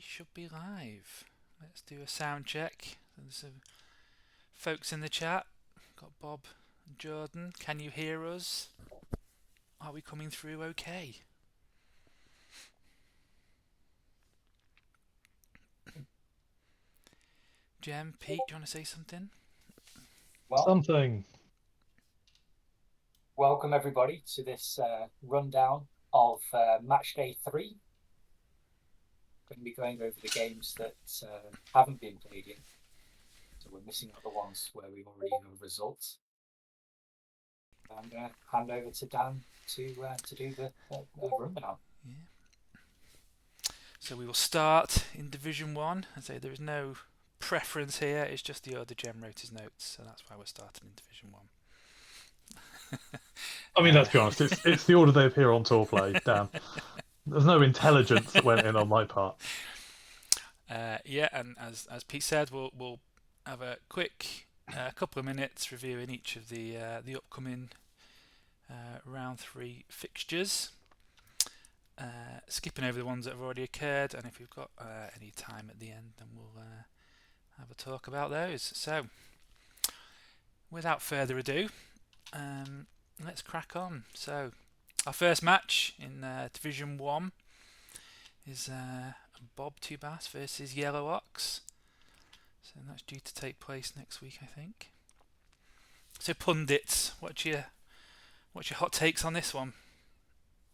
should be live. Let's do a sound check. There's some folks in the chat. Got Bob and Jordan. Can you hear us? Are we coming through okay? Jem, Pete, do you want to say something? Well, Something. welcome everybody to this rundown of match day 3. Going to be going over the games that haven't been played yet. So we're missing out the ones where we already know results. I'm going to hand over to Dan to do the rundown. Yeah. So we will start in Division 1. I say there is no preference here, it's just the order Jem wrote his notes, so that's why we're starting in Division 1. I mean, let's be honest, it's the order they appear on tour play, Dan. There's no intelligence that went in on my part. Yeah, and as Pete said, we'll have a quick couple of minutes reviewing each of the upcoming round 3 fixtures, skipping over the ones that have already occurred, and if we've got any time at the end, then we'll have a talk about those. So, without further ado, let's crack on. So, our first match in Division 1 is Bob Tubas versus Yellow Ox. So that's due to take place next week, I think. So pundits, what's your hot takes on this one?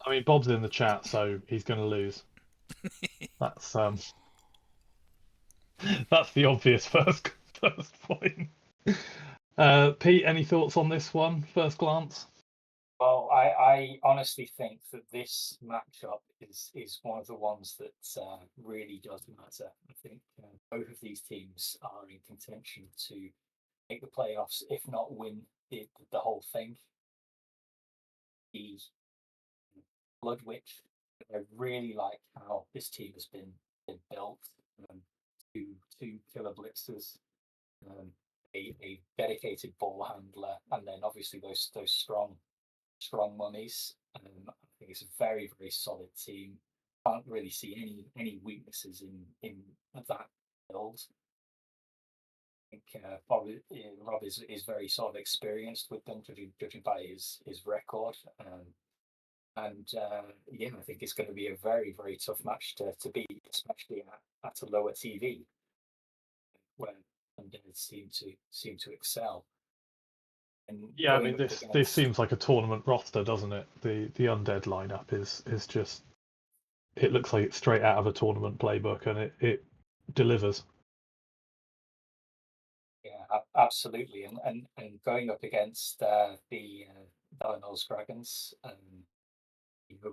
I mean, Bob's in the chat, so he's going to lose. That's that's the obvious first point. Pete, any thoughts on this one? First glance. Well, I honestly think that this matchup is one of the ones that really does matter. I think both of these teams are in contention to make the playoffs, if not win the whole thing. The Blood Witch, I really like how this team has been built. Two killer blitzers, a dedicated ball handler, and then obviously those strong mummies. I think it's a very solid team. Can't really see any weaknesses in that build. I think Rob is very sort of experienced with them, judging by his record. And yeah, I think it's going to be a very tough match to beat, especially at a lower TV where undead seem to excel. And Yeah, I mean, this against... seems like a tournament roster, doesn't it? The undead lineup is just, it looks like it's straight out of a tournament playbook, and it delivers. Yeah, absolutely, and going up against the Illinois Dragons, you know,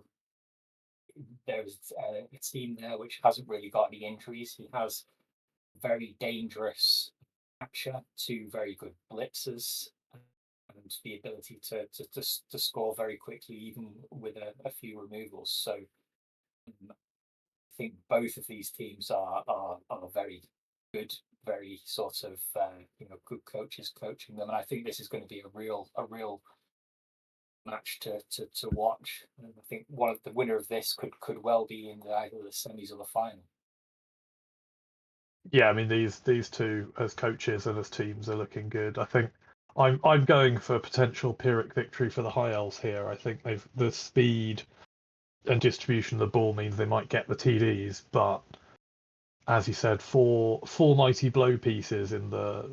there's a team there which hasn't really got any injuries. He has very dangerous capture, two very good blitzers, and the ability to score very quickly, even with a few removals. So I think both of these teams are very good, very sort of good coaches coaching them, and I think this is going to be a real match to watch. And I think one of the winner of this could well be in either the semis or the final. Yeah, I mean, these two as coaches and as teams are looking good. I think I'm going for potential Pyrrhic victory for the High Elves here. I think the speed and distribution of the ball means they might get the TDs, but as you said, four mighty blow pieces in the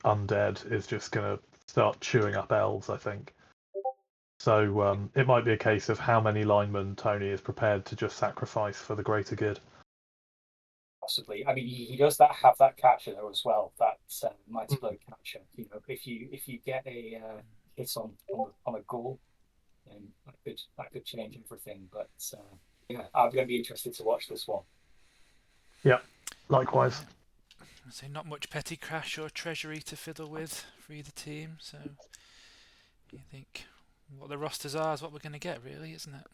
undead is just going to start chewing up elves, I think. So it might be a case of how many linemen Tony is prepared to just sacrifice for the greater good. Possibly. I mean, he does have that catcher though as well. That mighty blow catcher. You know, if you get a hit on a goal, then that could change everything. But yeah, I'm going to be interested to watch this one. Yeah, likewise. So not much petty crash or treasury to fiddle with for either team. So you think what the rosters are is what we're going to get, really, isn't it?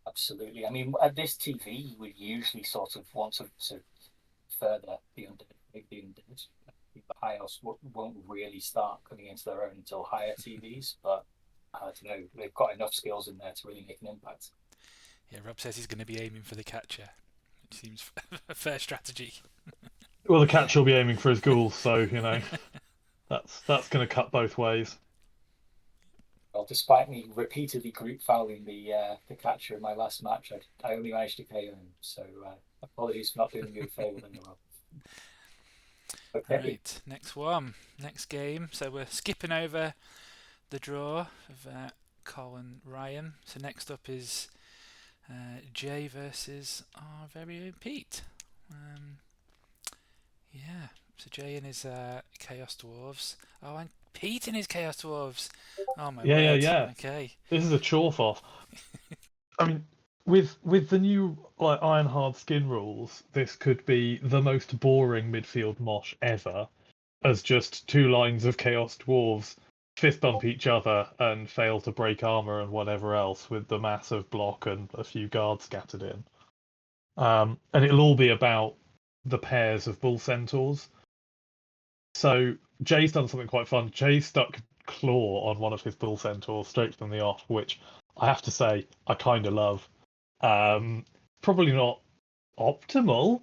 Absolutely. I mean, at this TV, we usually sort of want to further the undead. The high elves won't really start coming into their own until higher TVs, but I don't know, they've got enough skills in there to really make an impact. Yeah, Rob says he's going to be aiming for the catcher, Seems a fair strategy. Well, the catcher will be aiming for his ghouls, so that's going to cut both ways. Well, despite me repeatedly group fouling the catcher in my last match, I only managed to KO him. So apologies for not doing you a favour then, Rob. Okay. Right, next one, next game. So we're skipping over the draw of Colin Ryan. So next up is Jay versus our very own Pete. Yeah, so Jay and his Chaos Dwarves. Oh, and Pete and his Chaos Dwarves. Oh my Yeah, yeah, word. yeah. Okay. This is a chore off. I mean, with the new like Iron Hard skin rules, this could be the most boring midfield mosh ever, as just two lines of Chaos Dwarves fist bump each other and fail to break armor and whatever else with the massive block and a few guards scattered in. And it'll all be about the pairs of bull centaurs. So Jay's done something quite fun. Jay stuck Claw on one of his bull centaurs straight from the off, which I have to say I kind of love. Probably not optimal,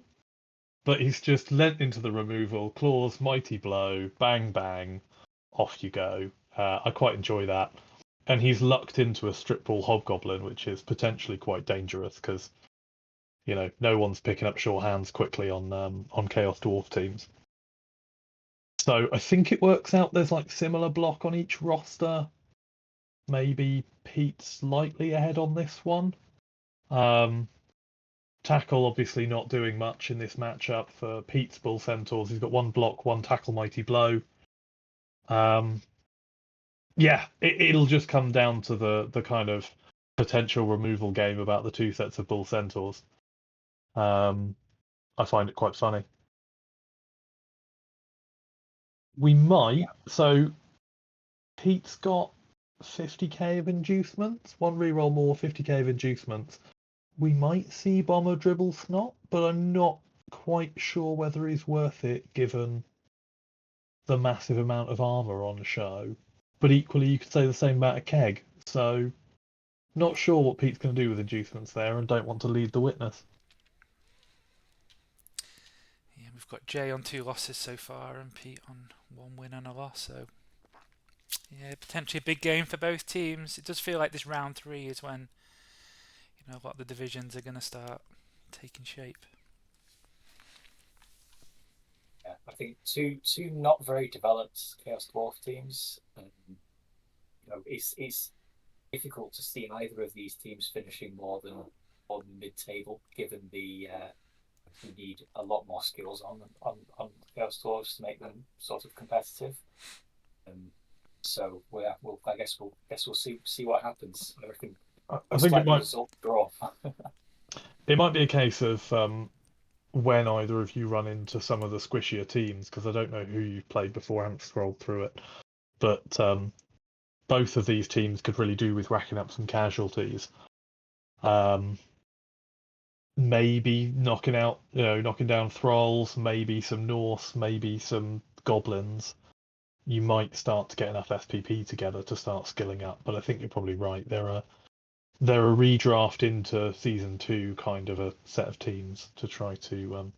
but he's just lent into the removal. Claw's mighty blow, bang bang, off you go. I quite enjoy that. And he's lucked into a strip ball hobgoblin, which is potentially quite dangerous because no one's picking up sure hands quickly on Chaos Dwarf teams. So I think it works out there's like similar block on each roster. Maybe Pete's slightly ahead on this one. Tackle obviously not doing much in this matchup for Pete's Bull Centaurs. He's got one block, one tackle mighty blow. Yeah, it'll just come down to the kind of potential removal game about the two sets of Bull Centaurs. I find it quite funny. We might. So Pete's got 50k of inducements. One reroll more, 50k of inducements. We might see Bomber dribble Snot, but I'm not quite sure whether he's worth it given the massive amount of armor on show. But equally, you could say the same about a Keg. So, not sure what Pete's going to do with inducements there, and don't want to lead the witness. Yeah, we've got Jay on 2 losses so far and Pete on 1 win and a loss. So, yeah, potentially a big game for both teams. It does feel like this round 3 is when a lot of the divisions are going to start taking shape. Yeah, I think two not very developed Chaos Dwarf teams. It's difficult to see either of these teams finishing more than mid-table, given you need a lot more skills on Chaos Dwarves to make them sort of competitive. So I guess we'll see what happens. I reckon. I think it might result draw. it might be a case of when either of you run into some of the squishier teams, because I don't know who you've played before. I haven't scrolled through it, but both of these teams could really do with racking up some casualties. Maybe knocking down thralls, maybe some Norse, maybe some goblins. You might start to get enough SPP together to start skilling up. But I think you're probably right. They're a redraft into season 2 kind of a set of teams to try to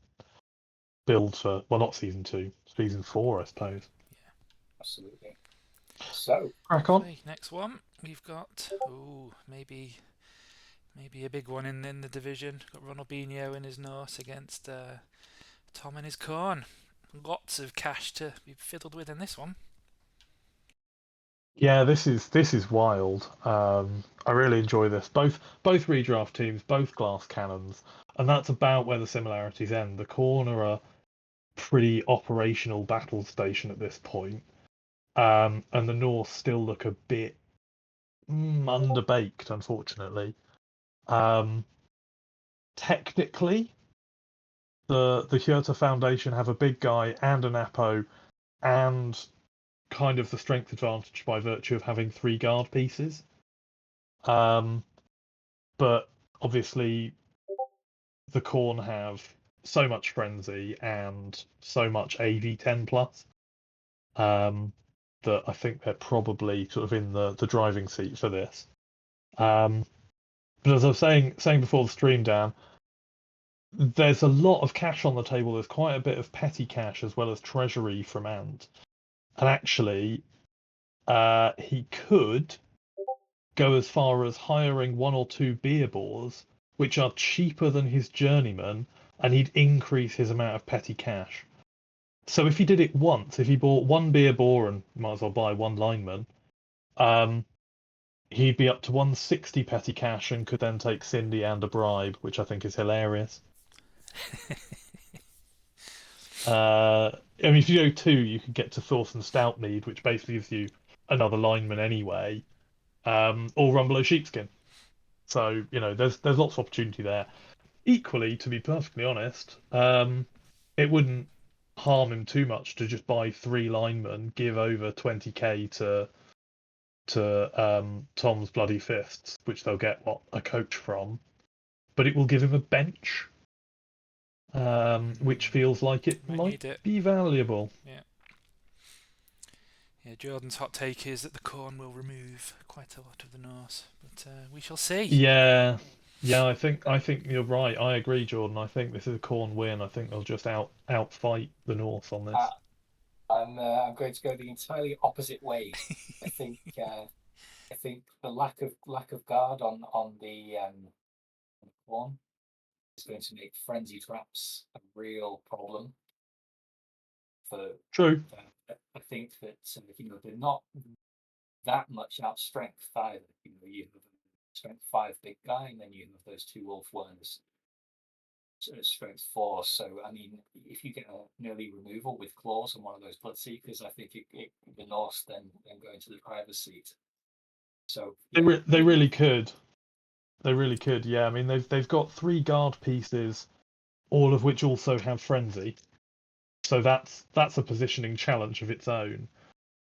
build for. Well, not season 2, season 4, I suppose. Yeah, absolutely. So crack on. Okay, next one we've got maybe a big one in the division. Got Ronaldinho in his Norse against Tom and his Khorne. Lots of cash to be fiddled with in this one. Yeah, this is wild. I really enjoy this. Both redraft teams, both glass cannons, and that's about where the similarities end. The Khorne are a pretty operational battle station at this point, and the North still look a bit underbaked, unfortunately. Technically, the Hyrta Foundation have a big guy and an Apo, and kind of the strength advantage by virtue of having 3 guard pieces. But obviously, the Khorne have so much frenzy and so much AV10 plus that I think they're probably sort of in the driving seat for this. But as I was saying before the stream, Dan, there's a lot of cash on the table. There's quite a bit of petty cash as well as treasury from Ant. And actually, he could go as far as hiring 1 or 2 beer bores, which are cheaper than his journeyman, and he'd increase his amount of petty cash. So if he did it once, if he bought 1 beer bore and might as well buy 1 lineman, he'd be up to 160 petty cash and could then take Cindy and a bribe, which I think is hilarious. I mean, if you go 2, you could get to Thorson Stoutmead, which basically gives you another lineman anyway, or Rumbelow Sheepskin. So there's lots of opportunity there. Equally, to be perfectly honest, it wouldn't harm him too much to just buy 3 linemen, give over 20k to Tom's Bloody Fists, which they'll get a coach from, but it will give him a bench, which feels like it might be valuable. Yeah. Yeah, Jordan's hot take is that the Khorne will remove quite a lot of the Norse, but we shall see. Yeah, I think you're right. I agree, Jordan. I think this is a Khorne win. I think they'll just outfight the North on this. I'm going to go the entirely opposite way. I think the lack of guard on the Khorne is going to make frenzy traps a real problem. True. I think that they're not that much out strength either. You have a strength 5 big guy, and then you have those 2 wolf worms, strength 4. So I mean, if you get an early removal with claws on one of those Bloodseekers, I think the Norse then go into the driver's seat. So they really could. They really could. Yeah, I mean they've got 3 guard pieces, all of which also have frenzy. So that's a positioning challenge of its own.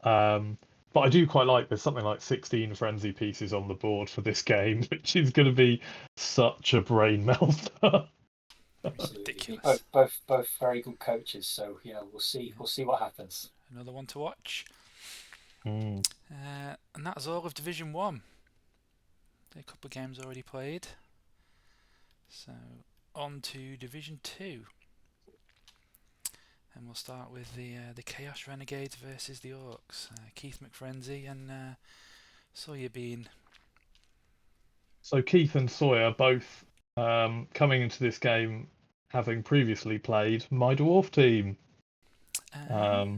But I do quite like there's something like 16 frenzy pieces on the board for this game, which is going to be such a brain melter. Ridiculous. Both very good coaches. So we'll see what happens. Another one to watch. And that's all of Division 1. A couple of games already played. So on to Division 2. And we'll start with the Chaos Renegades versus the Orcs. Keith McFrenzy and Sawyer Bean. So Keith and Sawyer both coming into this game having previously played my dwarf team. I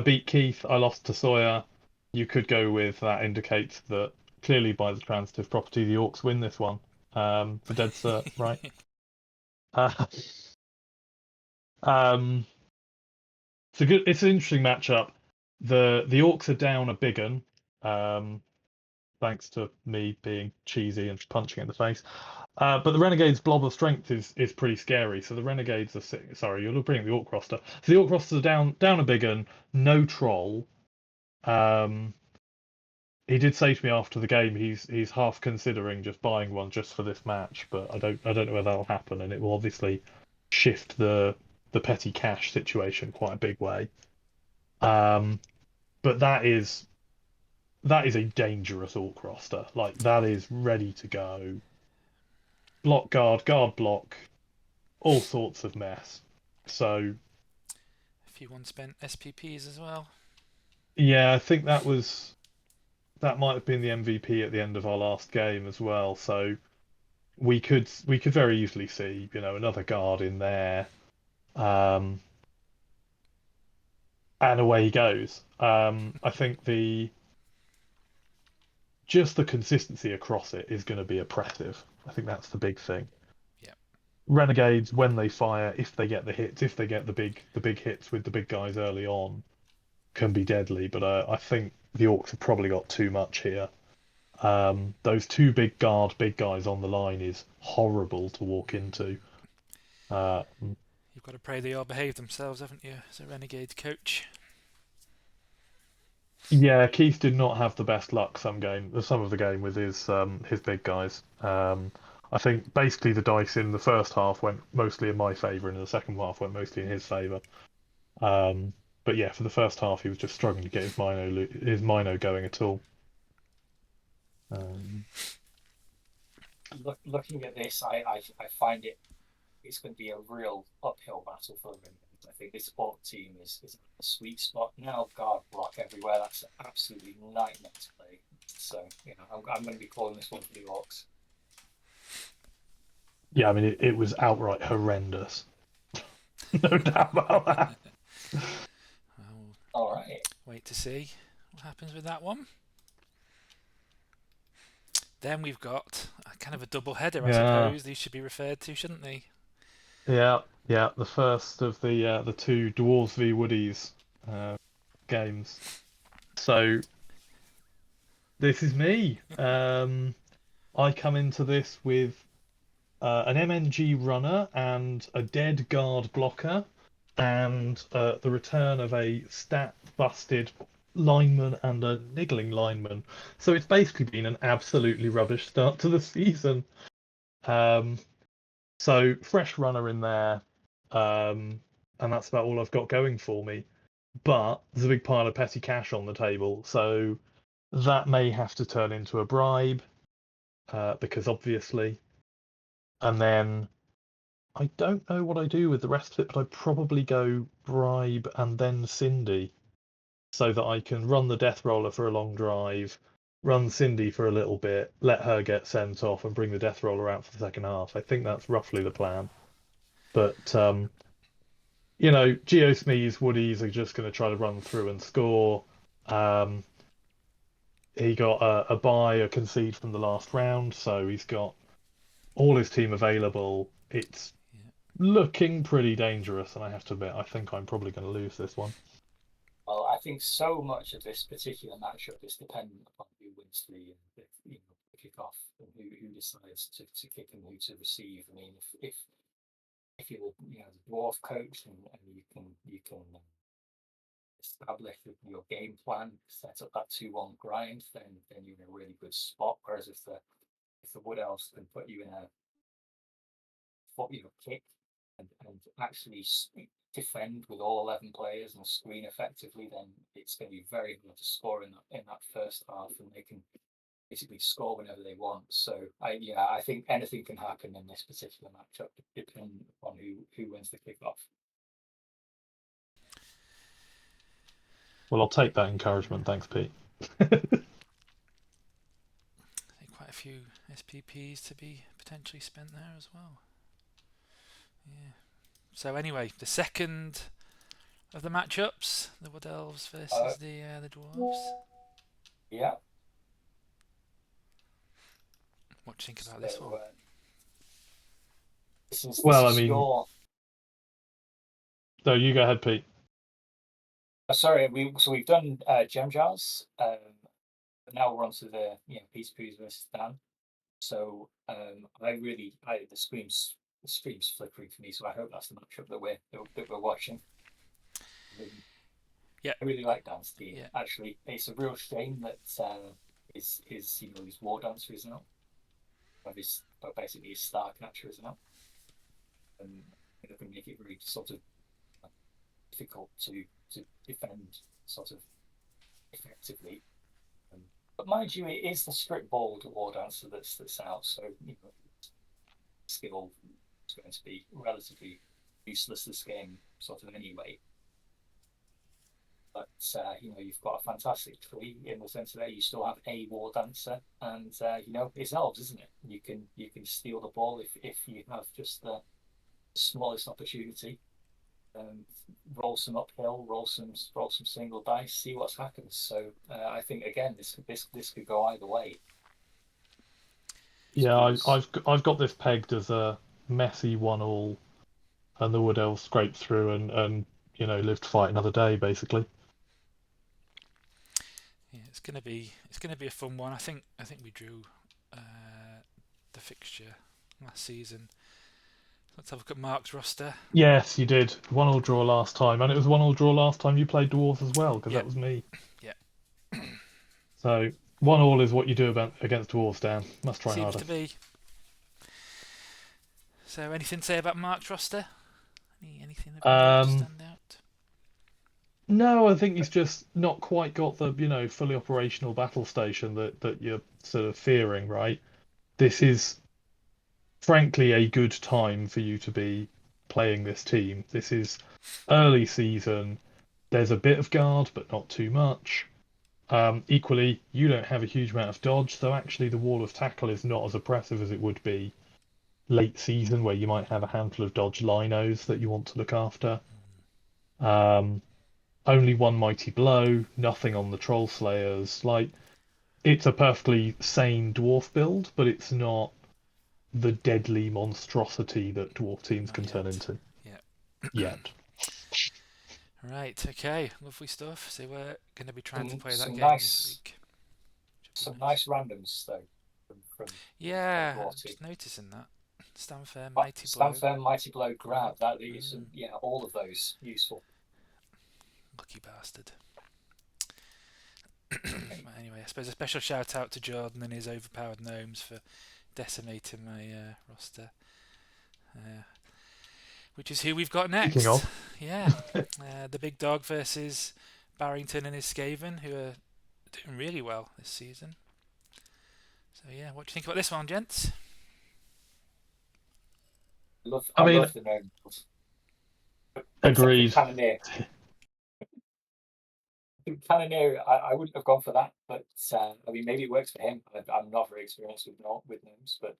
beat Keith, I lost to Sawyer. You could go with that indicates that clearly by the transitive property the Orcs win this one. For dead cert, right? It's an interesting matchup. The Orcs are down a big un, thanks to me being cheesy and punching in the face. But the Renegades' blob of strength is pretty scary. So the Renegades are sorry, you're bringing the Orc roster. So the Orc roster are down a big un, no troll. He did say to me after the game he's half considering just buying one just for this match, but I don't know whether that'll happen, and it will obviously shift the petty cash situation quite a big way. But that is a dangerous Orc roster. Like that is ready to go. Block guard block, all sorts of mess. So a few unspent SPPs as well. Yeah, I think that might have been the MVP at the end of our last game as well. So we could very easily see another guard in there, and away he goes. I think the consistency across it is going to be oppressive. I think that's the big thing. Yeah. Renegades, when they fire, if they get the hits, if they get the big hits with the big guys early on, can be deadly. But I think the Orcs have probably got too much here. Those 2 big guys on the line is horrible to walk into. You've got to pray they all behave themselves, haven't you, as a Renegades coach? Yeah, Keith did not have the best luck some of the game with his big guys. I think basically the dice in the first half went mostly in my favour, and in the second half went mostly in his favour. But yeah, for the first half he was just struggling to get his Mino going at all. looking at this, I find it's going to be a real uphill battle for them. I think this Orc team is a sweet spot now. Guard block everywhere. That's absolutely nightmare to play. So I'm going to be calling this one for the Orcs. Yeah, I mean it was outright horrendous. No doubt about that. Well, All right. wait to see what happens with that one. Then we've got a kind of a double header, I Yeah. suppose. These should be referred to, shouldn't they? Yeah, the first of the two Dwarves v Woodies games. So this is me. I come into this with an MNG runner and a dead guard blocker, and the return of a stat busted lineman and a niggling lineman. So it's basically been an absolutely rubbish start to the season. So fresh runner in there, and that's about all I've got going for me. But there's a big pile of petty cash on the table, so that may have to turn into a bribe, because obviously. And then I don't know what I do with the rest of it, but I'd probably go bribe and then Cindy, so that I can run the death roller for a long drive, run Cindy for a little bit, let her get sent off, and bring the death roller out for the second half. I think that's roughly the plan. But Geosmee's Woodies are just going to try to run through and score. He got a bye, a concede from the last round, so he's got all his team available. It's looking pretty dangerous, and I have to admit, I think I'm probably going to lose this one. Well, I think so much of this particular matchup is dependent upon who wins the kickoff and who decides to kick and who to receive. I mean, if you're the dwarf coach and you can establish your game plan, set up that 2-1 grind, then you're in a really good spot. Whereas if the wood elves can put you in a kick and actually defend with all 11 players and screen effectively, then it's going to be very hard to score in that first half, and they can basically score whenever they want. So I think anything can happen in this particular matchup, depending on who wins the kickoff. Well, I'll take that encouragement. Thanks, Pete. Quite a few SPPs to be potentially spent there as well. Yeah. So anyway, the second of the matchups, the Wood Elves versus the Dwarves. Yeah. What do you think about this one? No, you go ahead, Pete. Sorry, we've done Gem Jars. But now we're on to the Peter Poos versus Dan. So the screen's flickering for me, so I hope that's the matchup that we're watching. Yeah, I really like Dan's team. Yeah. Actually, it's a real shame that his War Dancer is out. But basically his Star Catcher is out. And it can make it really sort of difficult to defend sort of effectively. But mind you, it is the strict balled War Dancer that's out, so skill is going to be relatively useless this game, sort of anyway. But you've got a fantastic tree in the centre there. You still have a War Dancer, and it's elves, isn't it? You can steal the ball if you have just the smallest opportunity. Roll some uphill, roll some single dice, see what's happened. So I think again, this could go either way. Yeah, I've got this pegged as a messy 1-1, and the Wood Elves scrape through and live to fight another day, basically. Yeah, it's gonna be a fun one. I think we drew the fixture last season. Let's have a look at Mark's roster. Yes, you did. 1-1 draw last time, and it was 1-1 draw last time you played Dwarves as well, because that was me. Yeah. So 1-1 is what you do against Dwarves, Dan. Must try Seems harder. to be. So, anything to say about Mark's roster? Anything that would stand out? No, I think he's just not quite got the fully operational battle station that you're sort of fearing, right? This is frankly a good time for you to be playing this team. This is early season. There's a bit of guard, but not too much. Equally, you don't have a huge amount of dodge, so actually the wall of tackle is not as oppressive as it would be late season, where you might have a handful of dodge linos that you want to look after. Only one mighty blow, nothing on the troll slayers. Like, it's a perfectly sane dwarf build, but it's not the deadly monstrosity that dwarf teams Not can turn yet. into Yeah. yet. Right. Okay. Lovely stuff. So we're going to be trying to play that some game this nice, week. some nice randoms though from Yeah, your I'm team. just noticing that. Stand firm, mighty blow. Stand firm, mighty blow, grab. That is, Mm. yeah, all of those useful. Lucky bastard. But anyway, I suppose a special shout out to Jordan and his overpowered gnomes for decimating my roster. Which is who we've got next. Speaking of, Yeah, the big dog versus Barrington and his Skaven, who are doing really well this season. So yeah, what do you think about this one, gents? I mean, love the gnomes. agreed. Cannoneer. Cannoneer, I wouldn't have gone for that, but I mean, maybe it works for him. I'm not very experienced with gnomes, but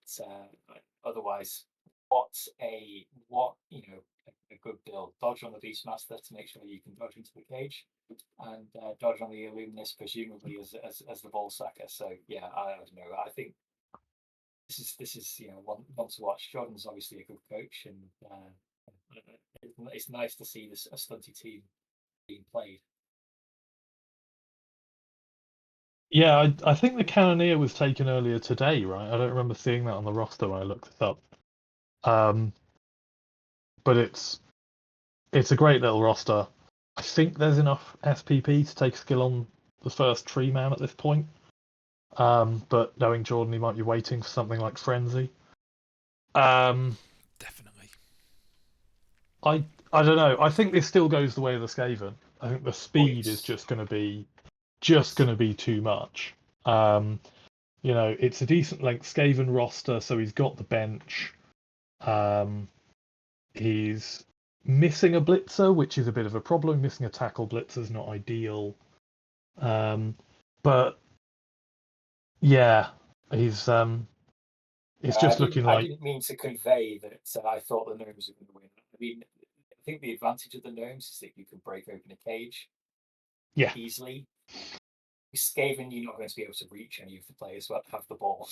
otherwise, what a good build. Dodge on the Beastmaster to make sure you can dodge into the cage, and dodge on the Illuminus presumably as the ball sacker. So yeah, I don't know. I think this is one to watch. Jordan's obviously a good coach, and it's nice to see a stunty team being played. Yeah, I think the Cannoneer was taken earlier today, right? I don't remember seeing that on the roster when I looked it up. But it's a great little roster. I think there's enough SPP to take skill on the first tree man at this point. But knowing Jordan, he might be waiting for something like Frenzy. Definitely. I don't know. I think this still goes the way of the Skaven. I think the speed is just going to be too much. It's a decent length Skaven roster, so he's got the bench. He's missing a blitzer, which is a bit of a problem. Missing a tackle blitzer is not ideal. But yeah, he's it's just looking like. I didn't mean to convey that I thought the gnomes were going to win. I mean, I think the advantage of the gnomes is that you can break open a cage easily. Skaven, you're not going to be able to reach any of the players that have the ball.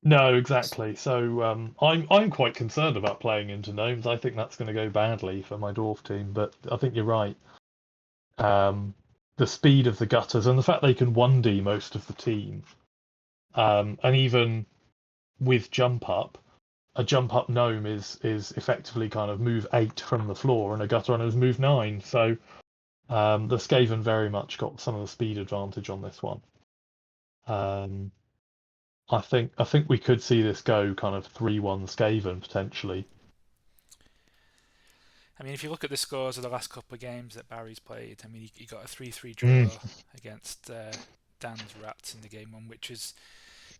No, exactly. So I'm quite concerned about playing into gnomes. I think that's going to go badly for my dwarf team. But I think you're right. The speed of the gutters and the fact they can 1D most of the team, and even with jump up, a jump up gnome is effectively kind of move 8 from the floor, and a gutter runner is move 9. So the Skaven very much got some of the speed advantage on this one. I think we could see this go kind of 3-1 Skaven potentially. I mean, if you look at the scores of the last couple of games that Barry's played, I mean, he got a 3-3 draw against Dan's Rats in the game one, which is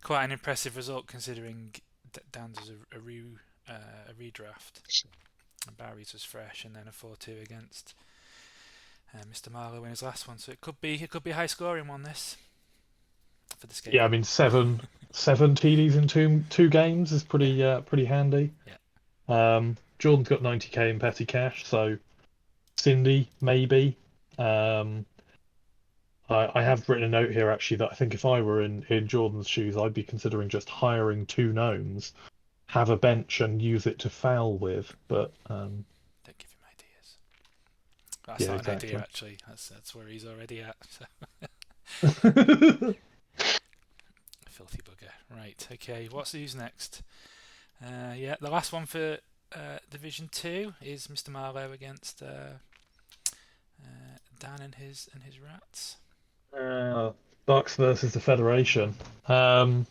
quite an impressive result considering Dan's was a redraft, and Barry's was fresh, and then a 4-2 against Mr. Marlowe in his last one. So it could be a high scoring one this for the Skaven. Yeah, I mean seven TDs in two games is pretty handy. Yeah. Jordan's got 90k in petty cash, so Cindy maybe. I have written a note here actually that I think if I were in Jordan's shoes, I'd be considering just hiring 2 gnomes, have a bench, and use it to foul with. But don't give him ideas. That's yeah, not exactly. an idea actually. That's where he's already at. So. Filthy bugger. Right. Okay. Who's next? Yeah, the last one for Division 2 is Mr. Marlowe against Dan and his Rats. Bucks versus the Federation. One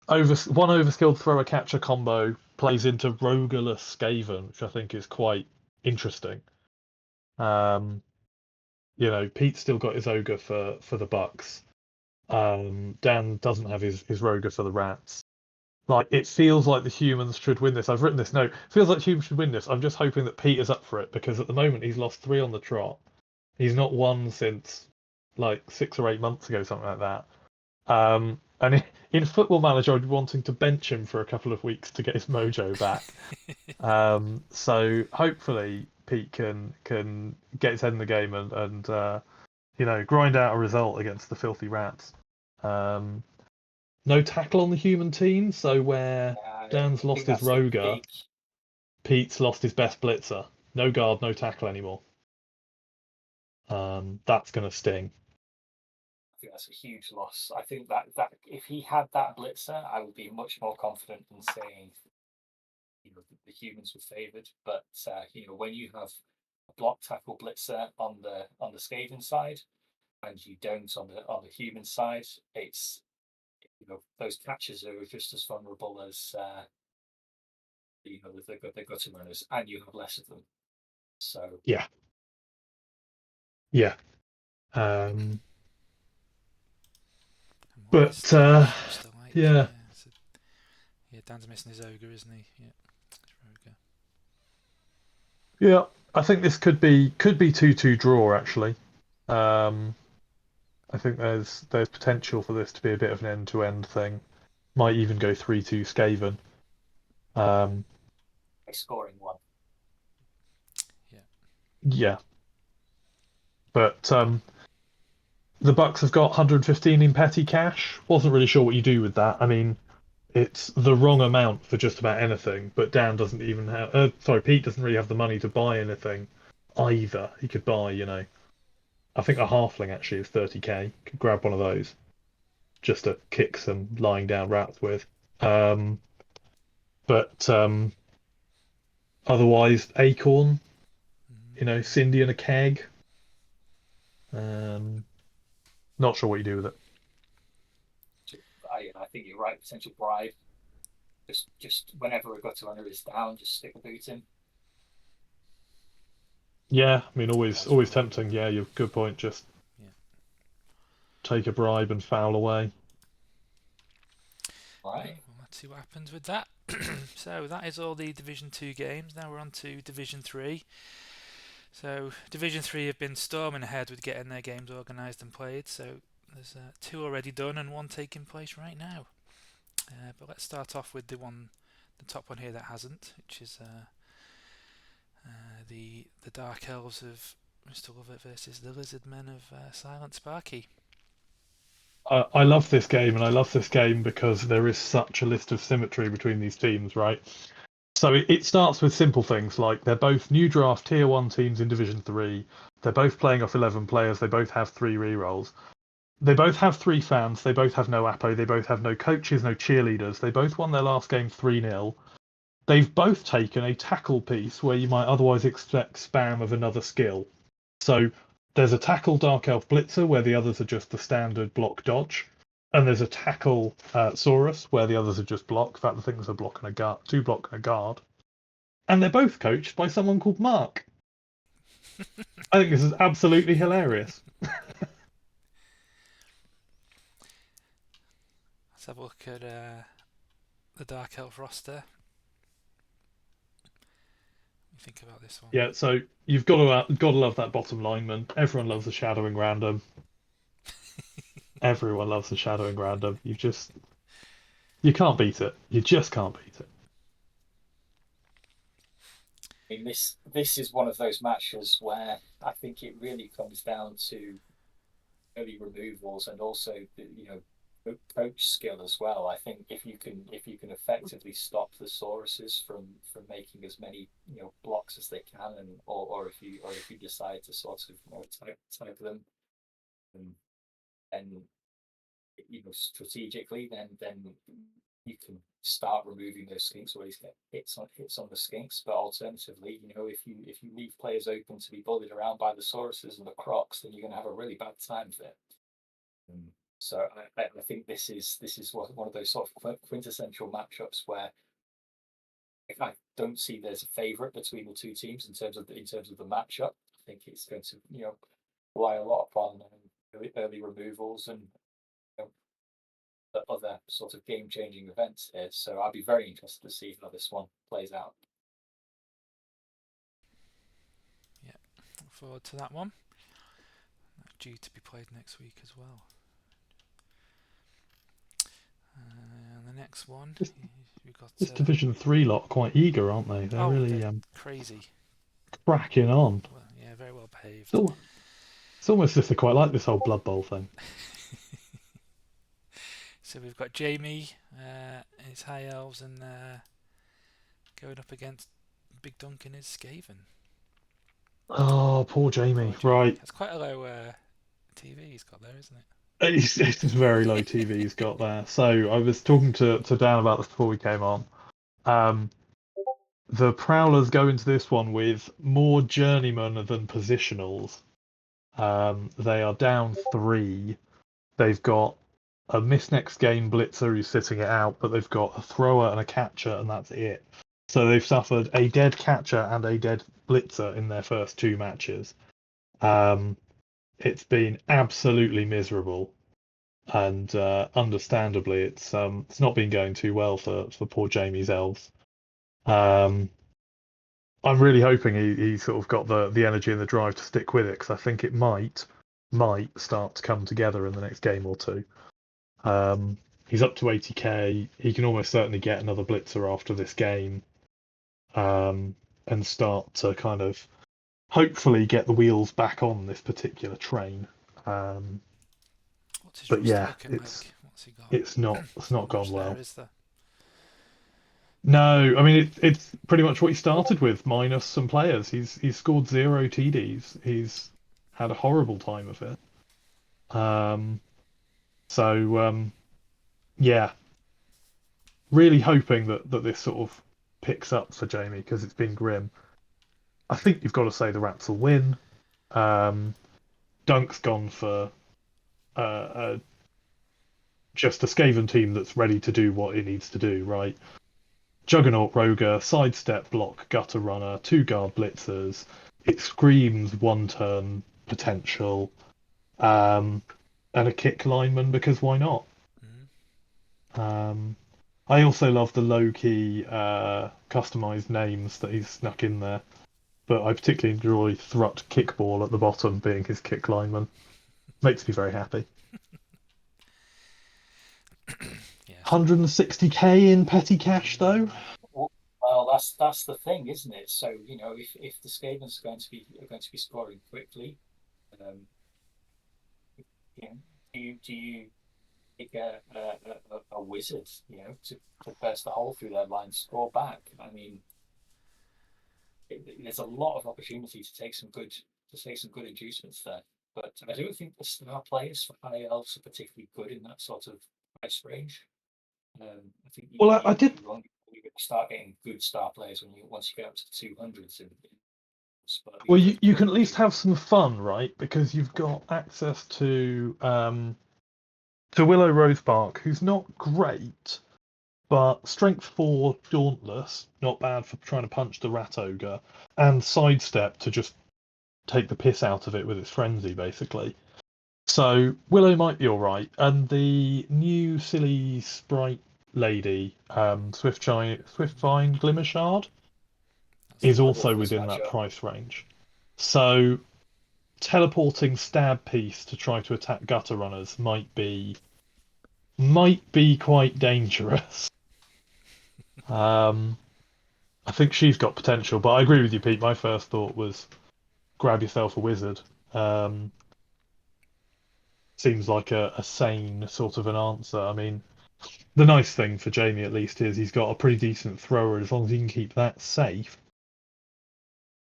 overskilled thrower catcher combo plays into Rogueless Skaven, which I think is quite interesting. Pete's still got his ogre for the Bucks. Dan doesn't have his Roger for the Rats. Like it feels like the humans should win this. I've written this note. Feels like humans should win this. I'm just hoping that Pete is up for it because at the moment he's lost 3 on the trot. He's not won since like 6 or 8 months ago, something like that. And in Football Manager, I'd be wanting to bench him for a couple of weeks to get his mojo back. So hopefully Pete can get his head in the game and grind out a result against the filthy rats. No tackle on the human team, so where Dan's lost his Roger, Pete's lost his best blitzer. No guard, no tackle anymore. That's going to sting. I think that's a huge loss. I think that if he had that blitzer, I would be much more confident in saying the humans were favoured. But when you have a block tackle blitzer on the Skaven side, and you don't on the human side, it's those catches are just as vulnerable as the gutter runners, and you have less of them. So yeah. But yeah. Yeah, Dan's missing his ogre, isn't he? Yeah, ogre. Yeah, I think this could be 2-2 draw actually. I think there's potential for this to be a bit of an end-to-end thing. Might even go 3-2 Skaven. By scoring one. Yeah. But the Bucks have got 115 in petty cash. Wasn't really sure what you do with that. I mean, it's the wrong amount for just about anything. But Dan doesn't even have. Pete doesn't really have the money to buy anything either. He could buy, I think a halfling actually is 30k. Could grab one of those just to kick some lying down rats with. But otherwise, Acorn, Cindy and a keg. Not sure what you do with it. I think you're right. Potential bribe. Just whenever a gutter runner is down, just stick a boot in. Yeah, I mean, always tempting. Yeah, you've good point. Just take a bribe and foul away. Right. Well, let's see what happens with that. So that is all the Division 2 games. Now we're on to Division 3. So Division 3 have been storming ahead with getting their games organised and played. So there's 2 already done and 1 taking place right now. But let's start off with the top one here that hasn't, which is the Dark Elves of Mr. Lovett versus the Lizard Men of Silent Sparky. I love this game, and I love this game because there is such a list of symmetry between these teams, right? So it starts with simple things like they're both new draft tier 1 teams in Division 3. They're both playing off 11 players. They both have 3 rerolls. They both have 3 fans. They both have no Apo. They both have no coaches, no cheerleaders. They both won their last game 3-0. They've both taken a tackle piece where you might otherwise expect spam of another skill. So there's a tackle Dark Elf Blitzer where the others are just the standard block dodge. And there's a tackle Saurus where the others are just block. In fact, the things are block and a guard, 2 block and a guard. And they're both coached by someone called Mark. I think this is absolutely hilarious. Let's have a look at the Dark Elf roster. Think about this one. Yeah, so you've got to love that bottom lineman. Everyone loves the shadowing random. Everyone loves the shadowing random. You can't beat it. You just can't beat it. I mean, this is one of those matches where I think it really comes down to early removals and also coach skill as well. I think if you can effectively stop the Sauruses from making as many blocks as they can, and or if you decide to sort of type them, and strategically, then you can start removing those skinks or at least get hits on the skinks. But alternatively, if you leave players open to be bullied around by the Sauruses and the Crocs, then you're going to have a really bad time of it. So I think this is one of those sort of quintessential matchups where I don't see there's a favourite between the 2 teams in terms of the matchup. I think it's going to rely a lot upon early removals and the other sort of game-changing events here. So I'd be very interested to see how this one plays out. Look forward to that one. Due to be played next week as well. And the next one, we've got This Division 3 lot are quite eager, aren't they? They're really they're crazy. cracking on. Well, yeah, very well behaved. It's almost as if they quite like this whole Blood Bowl thing. So we've got Jamie, his High Elves, and going up against Big Dunk and his Skaven. Oh, poor Jamie. Right. That's quite a low TV he's got there, isn't it? It's very low TV he's got there. So I was talking to Dan about this before we came on. The Prowlers go into this one with more journeymen than positionals. They are down 3. They've got a miss next game blitzer who's sitting it out, but they've got a thrower and a catcher, and that's it. So they've suffered a dead catcher and a dead blitzer in their first 2 matches. It's been absolutely miserable, and understandably, it's not been going too well for poor Jamie's elves. I'm really hoping he sort of got the energy and the drive to stick with it, because I think it might start to come together in the next game or 2. He's up to 80k. He can almost certainly get another blitzer after this game, and start to kind of hopefully get the wheels back on this particular train. What's his But yeah, looking like? What's he got? it's not gone well. There, is there? No, I mean it's pretty much what he started with, minus some players. He's scored 0 TDs. He's had a horrible time of it. Yeah, really hoping that this sort of picks up for Jamie, because it's been grim. I think you've got to say the Rats will win. Dunk's gone for just a Skaven team that's ready to do what it needs to do, right? Juggernaut Roger, sidestep block, gutter runner, 2 guard blitzers. It screams 1-turn potential, and a kick lineman, because why not? Mm-hmm. I also love the low-key customized names that he's snuck in there, but I particularly enjoy Thrut Kickball at the bottom being his kick lineman. Makes me very happy. Yes. 160k in petty cash though. Well, that's the thing, isn't it? So if the Skavens are going to be scoring quickly, do you pick a wizard, to burst the hole through their line, score back? I mean, there's a lot of opportunity to take some good inducements there. But I don't think the star players for High Elves are particularly good in that sort of price range. I think I did. You start getting good star players once you get up to 200s. Well, you can at least have some fun, right? Because you've got access to Willow Rosebark, who's not great, but strength 4 Dauntless, not bad for trying to punch the Rat Ogre, and sidestep to just take the piss out of it with its frenzy, basically. So Willow might be all right, and the new silly sprite lady, Swiftfine Glimmershard, is also within that price range. So teleporting stab piece to try to attack gutter runners might be quite dangerous. I think she's got potential, but I agree with you, Pete. My first thought was grab yourself a wizard. Seems like a sane sort of an answer. I mean, the nice thing for Jamie at least is he's got a pretty decent thrower. As long as he can keep that safe,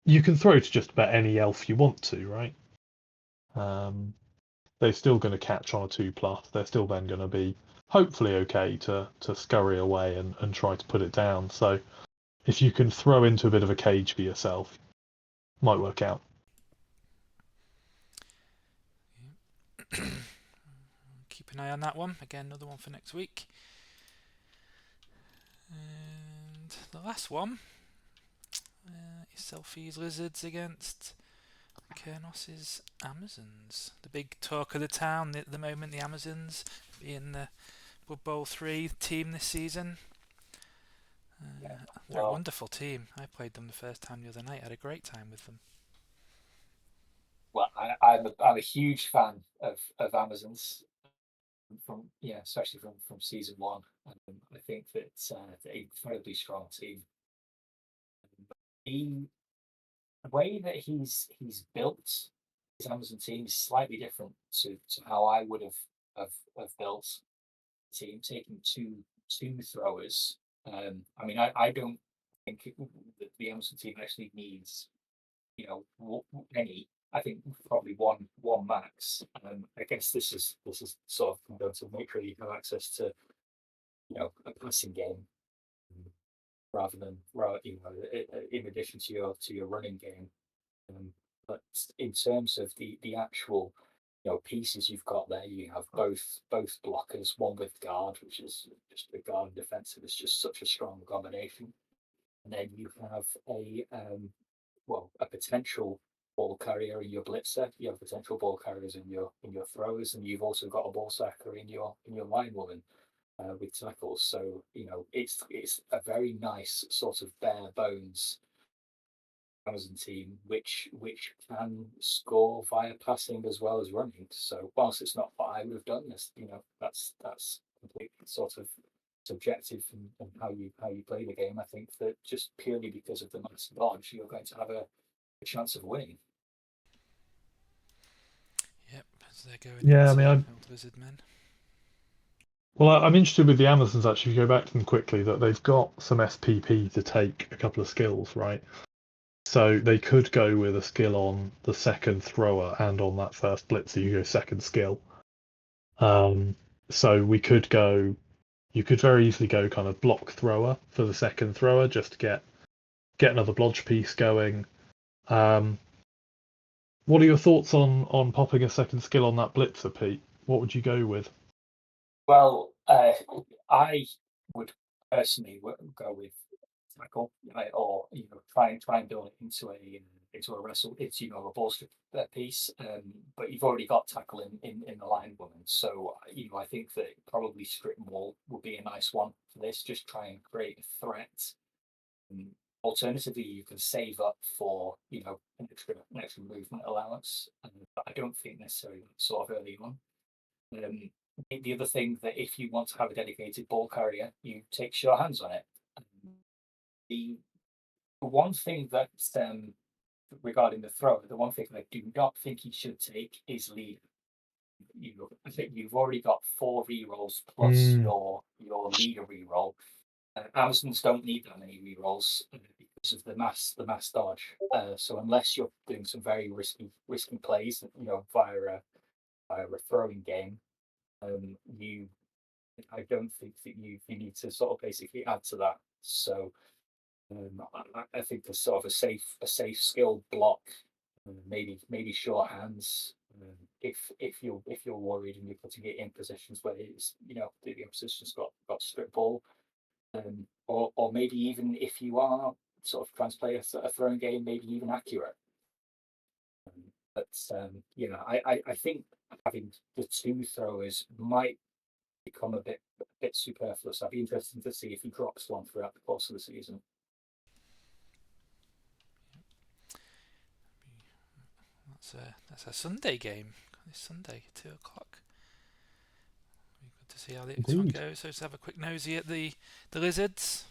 you can throw to just about any elf you want to, right? They're still going to catch on a 2+. They're still then going to be hopefully okay to scurry away and try to put it down. So if you can throw into a bit of a cage for yourself, might work out. Keep an eye on that one. Again, another one for next week. And the last one is Selfie's Lizards against Kernos's Amazons. The big talk of the town at the moment, the Amazons being the Blood Bowl 3 team this season. They're a wonderful team. I played them the first time the other night. I had a great time with them. Well, I'm a huge fan of Amazon's especially from season one. I think that they're an incredibly strong team. The way that he's built his Amazon team is slightly different to how I would have built a team, taking two throwers. I mean, I don't think that the Amazon team actually needs any. I think probably one max. I guess this is sort of going to make sure you have access to a passing game rather than in addition to your running game. But in terms of the actual pieces you've got there, you have both blockers, one with guard, which is just the guard and defensive is just such a strong combination, and then you have a potential ball carrier in your blitzer. You have potential ball carriers in your throwers, and you've also got a ball sacker in your line woman with tackles. So it's a very nice sort of bare bones Amazon team, which can score via passing as well as running. So whilst it's not what I would have done, that's completely sort of subjective and how you play the game. I think that just purely because of the mass dodge, you're going to have a chance of winning. Yep, as they're going Yeah, I into mean, Old Lizard Men. well, I'm interested with the Amazons actually. If you go back to them quickly, that they've got some SPP to take a couple of skills, right? So they could go with a skill on the second thrower and on that first blitzer, you go second skill. So we could go. You could very easily go kind of block thrower for the second thrower just to get another blodge piece going. What are your thoughts on popping a second skill on that blitzer, Pete? What would you go with? Well, I would personally go with tackle, or try and build it into a wrestle, it's a ball strip piece. But you've already got tackle in the line woman, so I think that probably strip mall would be a nice one for this. Just try and create a threat. Alternatively, you can save up for an extra movement allowance, but I don't think necessarily sort of early on. The other thing that if you want to have a dedicated ball carrier, you take sure hands on it. The one thing that regarding the throw, the one thing I do not think you should take is lead. I think you've already got 4 rerolls plus your leader reroll. Amazons don't need that many rerolls because of the mass dodge. So unless you're doing some very risky plays, via a throwing game, I don't think that you need to sort of basically add to that. So I think there's sort of a safe skill block, maybe short hands. If you're worried and you're putting it in positions where it's the opposition's got strip ball, or maybe even if you are sort of trying to play a throwing game, maybe even accurate. But I think having the 2 throwers might become a bit superfluous. I'd be interested to see if he drops one throughout the course of the season. That's a Sunday game. This Sunday, 2:00. Good to see how this one goes. So let's have a quick nosy at the Lizards.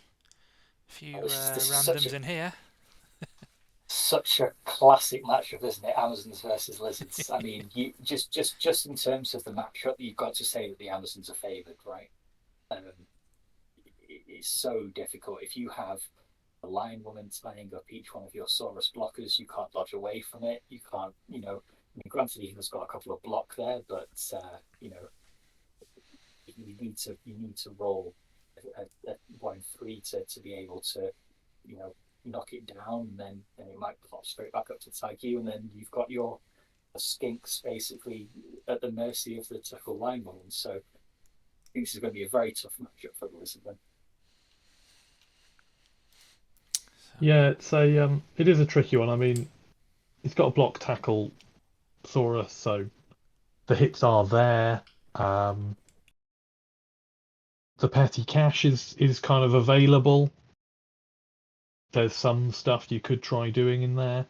A few randoms in here. Such a classic matchup, isn't it? Amazons versus Lizards. I mean, you just in terms of the matchup, you've got to say that the Amazons are favoured, right? It's so difficult if you have a line woman tying up each one of your Saurus blockers. You can't dodge away from it. You can't, granted he has got a couple of block there, but you need to roll a 1-3 to be able to, knock it down, and then it might pop straight back up to tag you, and then you've got your skinks basically at the mercy of the tackle line woman. So I think this is going to be a very tough matchup for the Lizard. Yeah, it is a tricky one. I mean, he's got a block tackle Saurus, so the hits are there. the petty cash is kind of available. There's some stuff you could try doing in there.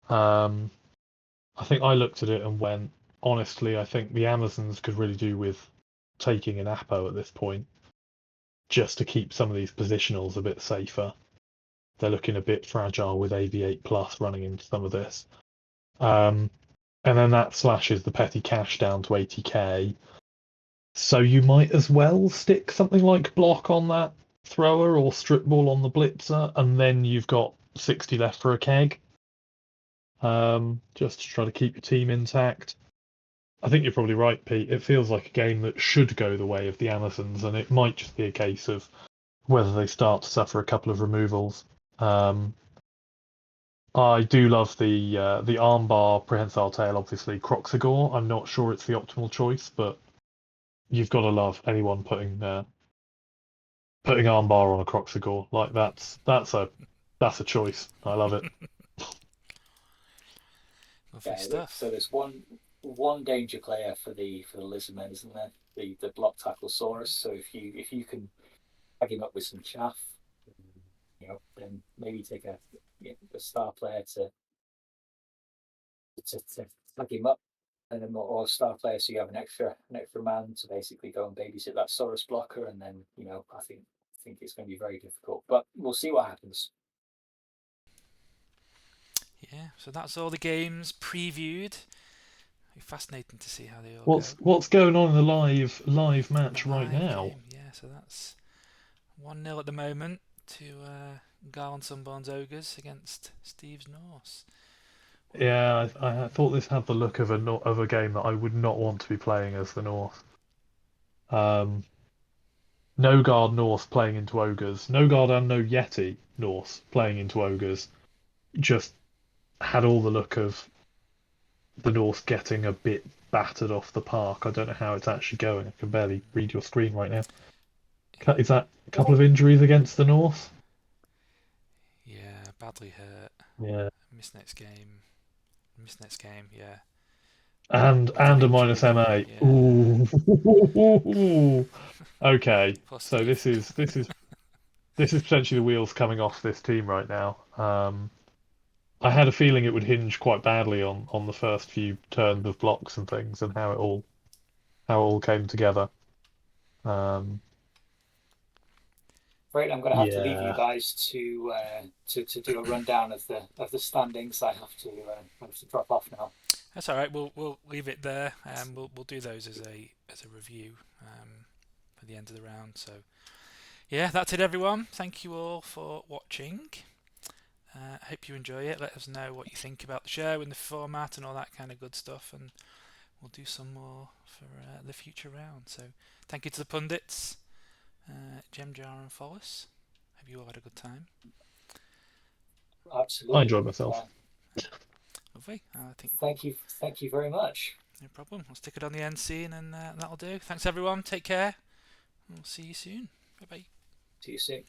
I think I looked at it and went, honestly, I think the Amazons could really do with taking an Apo at this point, just to keep some of these positionals a bit safer. They're looking a bit fragile with AV8 Plus running into some of this. And then that slashes the petty cash down to 80k. So you might as well stick something like block on that thrower or strip ball on the blitzer, and then you've got 60 left for a keg. Just to try to keep your team intact. I think you're probably right, Pete. It feels like a game that should go the way of the Amazons, and it might just be a case of whether they start to suffer a couple of removals. I do love the armbar prehensile tail, obviously. Croxagore, I'm not sure it's the optimal choice, but you've got to love anyone putting armbar on a Croxagore. Like that's a choice. I love it. Lovely stuff. So there's one danger player for the Lizardmen, isn't there? The block tackle Saurus. So if you can tag him up with some chaff, then maybe take a star player to tag him up, and then or a star player, so you have an extra man to basically go and babysit that Saurus blocker, and then I think it's going to be very difficult, but we'll see what happens. Yeah, so that's all the games previewed. It'll be fascinating to see how they all go. What's going on in the live match The right live now? game, yeah, so that's 1-0 at the moment to Garland Sunborn's Ogres against Steve's Norse. Yeah, I thought this had the look of a game that I would not want to be playing as the North. No Guard North playing into Ogres. No Guard and no Yeti North playing into Ogres. Just had all the look of the North getting a bit battered off the park. I don't know how it's actually going. I can barely read your screen right now. Is that a couple of injuries against the North? Yeah, badly hurt. Yeah. Missed next game, yeah. And a minus MA. Yeah. Ooh. Okay. Plus So Steve. this is potentially the wheels coming off this team right now. I had a feeling it would hinge quite badly on the first few turns of blocks and things, and how it all came together. Right, I'm going to have to leave you guys to do a rundown of the standings. I have to drop off now. That's all right. We'll leave it there. We'll do those as a review for the end of the round. So yeah, that's it, everyone. Thank you all for watching. I hope you enjoy it. Let us know what you think about the show and the format and all that kind of good stuff, and we'll do some more for the future round. So thank you to the pundits, Gemjar and Follis. Hope you all had a good time. Absolutely, I enjoyed myself. Lovely. I think. Thank you very much. No problem. I'll stick it on the end scene, and that'll do. Thanks, everyone. Take care. We'll see you soon. Bye bye. See you soon.